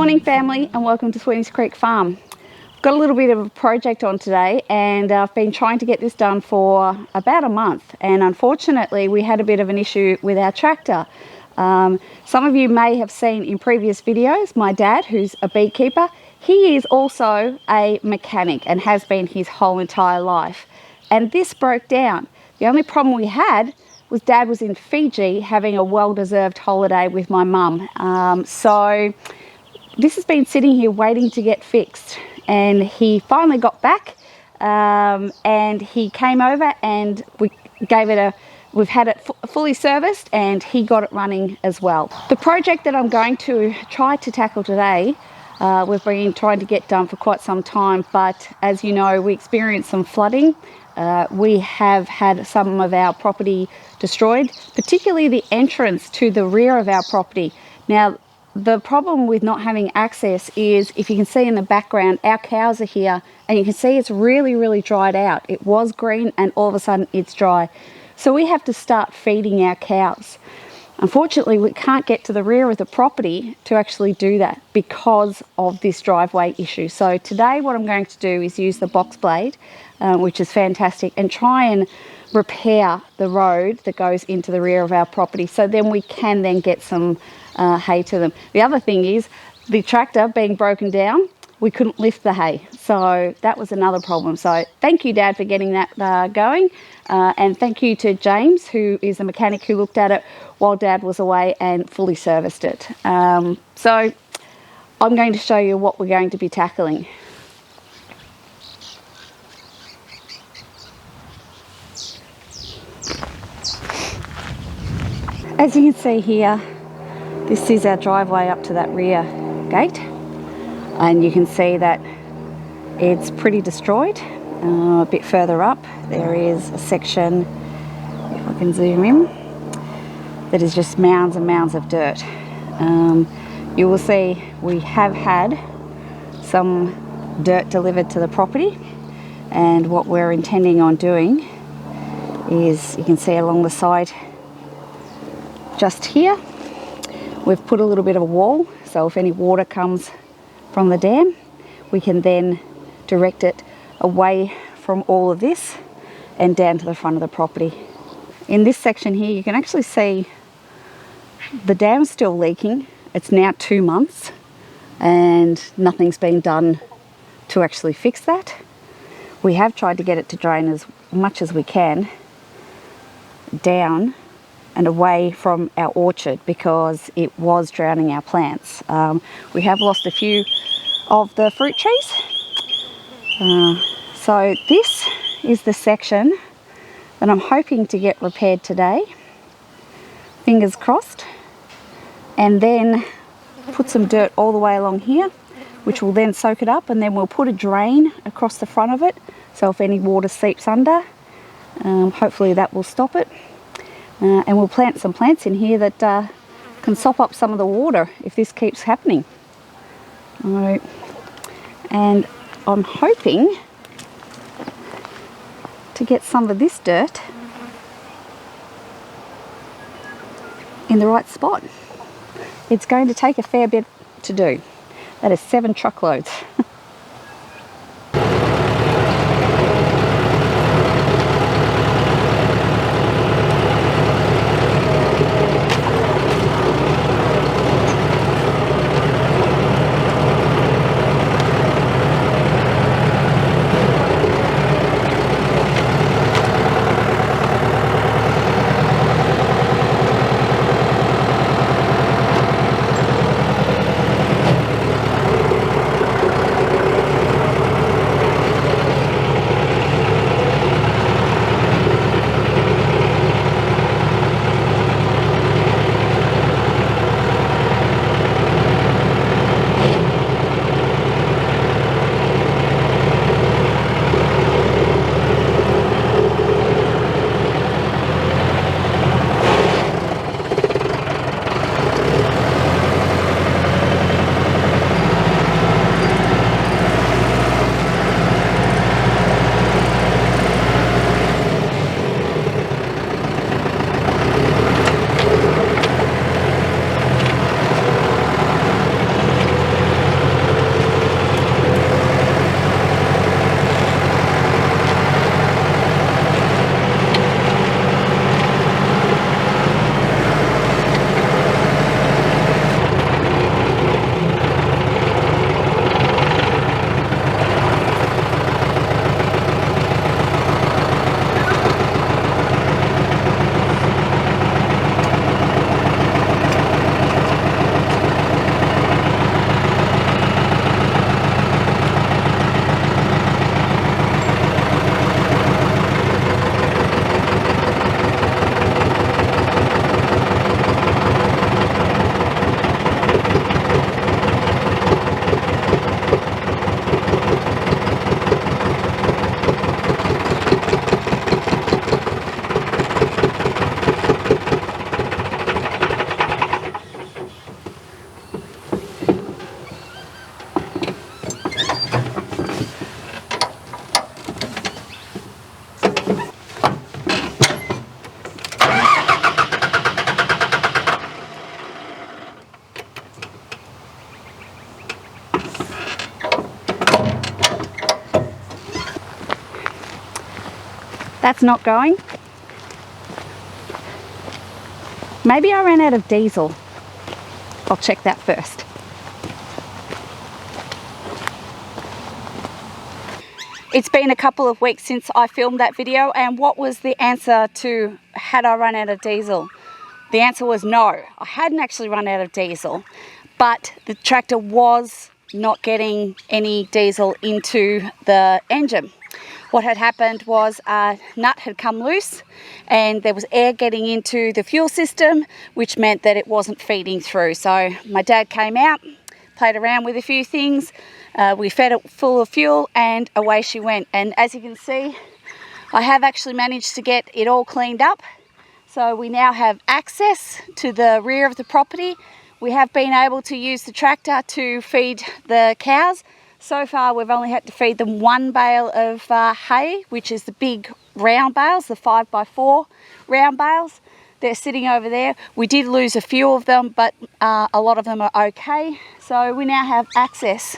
morning family, and welcome to Sweeney's Creek Farm. Got a little bit of a project on today, and I've been trying to get this done for about a month, and unfortunately we had a bit of an issue with our tractor. Some of you may have seen in previous videos my dad, who's a beekeeper. He is also a mechanic and has been his whole entire life, and this broke down. The only problem we had was Dad was in Fiji having a well-deserved holiday with my mum. So this has been sitting here waiting to get fixed, and he finally got back, and he came over and we gave it we've had it fully serviced, and he got it running as well. The project that I'm going to try to tackle today, we've been trying to get done for quite some time, but as you know, we experienced some flooding. We have had some of our property destroyed, particularly the entrance to the rear of our property. Now, the problem with not having access is, if you can see in the background, our cows are here, and you can see it's really dried out. It was green and all of a sudden it's dry. So we have to start feeding our cows. Unfortunately, we can't get to the rear of the property to actually do that because of this driveway issue. So today what I'm going to do is use the box blade, which is fantastic, and try and repair the road that goes into the rear of our property, so then we can then get some hay to them. The other thing is, the tractor being broken down, we couldn't lift the hay, so that was another problem. So thank you, Dad, for getting that going, and thank you to James, who is the mechanic who looked at it while Dad was away and fully serviced it. So I'm going to show you what we're going to be tackling. As you can see here, this is our driveway up to that rear gate, and you can see that it's pretty destroyed. A bit further up there is a section, if I can zoom in, that is just mounds and mounds of dirt. You will see we have had some dirt delivered to the property, and what we're intending on doing is, you can see along the side just here, we've put a little bit of a wall, so if any water comes from the dam, we can then direct it away from all of this and down to the front of the property. In this section here, you can actually see the dam's still leaking. It's now 2 months and nothing's been done to actually fix that. We have tried to get it to drain as much as we can down and away from our orchard, because it was drowning our plants. We have lost a few of the fruit trees. So this is the section that I'm hoping to get repaired today, fingers crossed, and then put some dirt all the way along here, which will then soak it up, and then we'll put a drain across the front of it, so if any water seeps under, hopefully that will stop it. And we'll plant some plants in here that can sop up some of the water if this keeps happening. Right. And I'm hoping to get some of this dirt in the right spot. It's going to take a fair bit to do. That is 7 truckloads. That's not going. Maybe I ran out of diesel. I'll check that first. It's been a couple of weeks since I filmed that video, and what was the answer to had I run out of diesel? The answer was no. I hadn't actually run out of diesel, but the tractor was not getting any diesel into the engine. What had happened was a nut had come loose and there was air getting into the fuel system, which meant that it wasn't feeding through. So my dad came out, played around with a few things, we fed it full of fuel and away she went. And as you can see, I have actually managed to get it all cleaned up. So we now have access to the rear of the property. We have been able to use the tractor to feed the cows. So far we've only had to feed them one bale of hay, which is the big round bales, the 5x4 round bales. They're sitting over there. We did lose a few of them, but a lot of them are okay. So we now have access.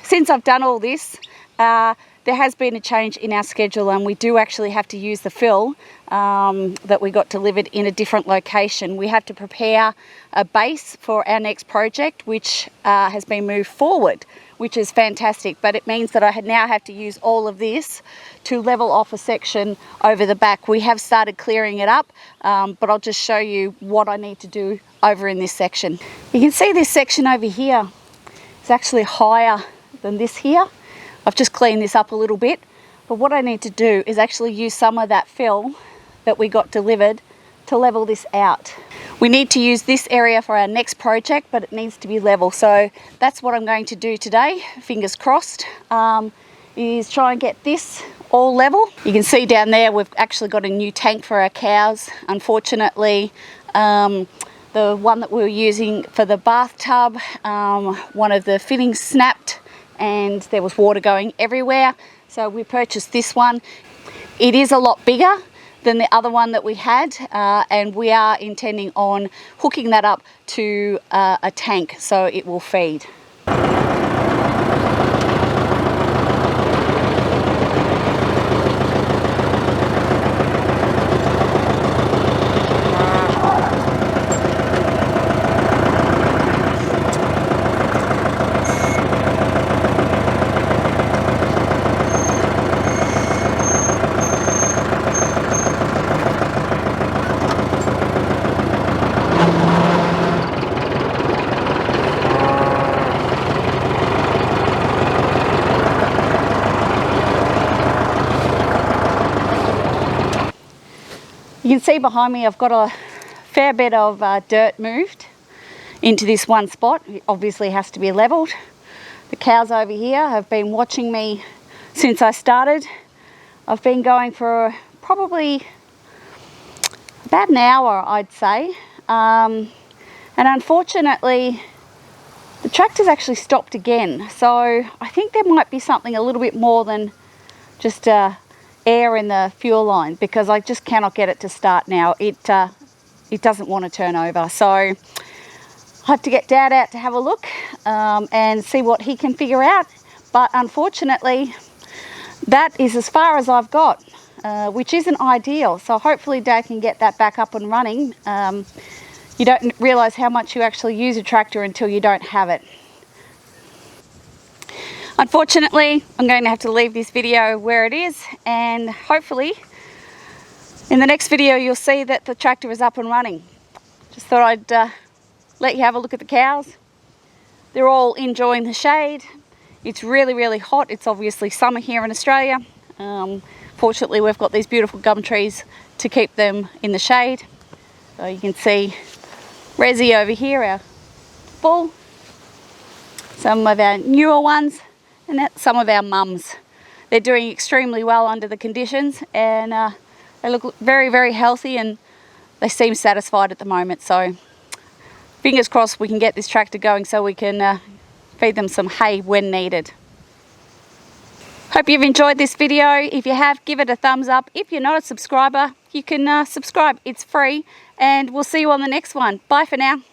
Since I've done all this, there has been a change in our schedule, and we do actually have to use the fill that we got delivered in a different location. We have to prepare a base for our next project, which has been moved forward, which is fantastic, but it means that I now have to use all of this to level off a section over the back. We have started clearing it up, but I'll just show you what I need to do over in this section. You can see this section over here is actually higher than this here. I've just cleaned this up a little bit, but what I need to do is actually use some of that fill that we got delivered to level this out. We need to use this area for our next project, but it needs to be level. So that's what I'm going to do today, fingers crossed, is try and get this all level. You can see down there we've actually got a new tank for our cows. Unfortunately, the one that we were using for the bathtub, one of the fittings snapped and there was water going everywhere. So we purchased this one. It is a lot bigger than the other one that we had, and we are intending on hooking that up to a tank so it will feed. You can see behind me I've got a fair bit of dirt moved into this one spot. It obviously has to be levelled. The cows over here have been watching me since I started. I've been going for probably about an hour, I'd say. And unfortunately, the tractor's actually stopped again. So I think there might be something a little bit more than just air in the fuel line, because I just cannot get it to start now. It doesn't want to turn over. So I have to get Dad out to have a look and see what he can figure out. But unfortunately, that is as far as I've got, which isn't ideal. So hopefully Dad can get that back up and running. You don't realise how much you actually use a tractor until you don't have it. Unfortunately, I'm going to have to leave this video where it is, and hopefully in the next video you'll see that the tractor is up and running. Just thought I'd let you have a look at the cows. They're all enjoying the shade. It's really, really hot. It's obviously summer here in Australia. Fortunately, we've got these beautiful gum trees to keep them in the shade. So you can see Resi over here, our bull, some of our newer ones, and that's some of our mums. They're doing extremely well under the conditions, and they look very, very healthy, and they seem satisfied at the moment. So fingers crossed we can get this tractor going so we can feed them some hay when needed. Hope you've enjoyed this video. If you have, give it a thumbs up. If you're not a subscriber, you can subscribe. It's free, and we'll see you on the next one. Bye for now.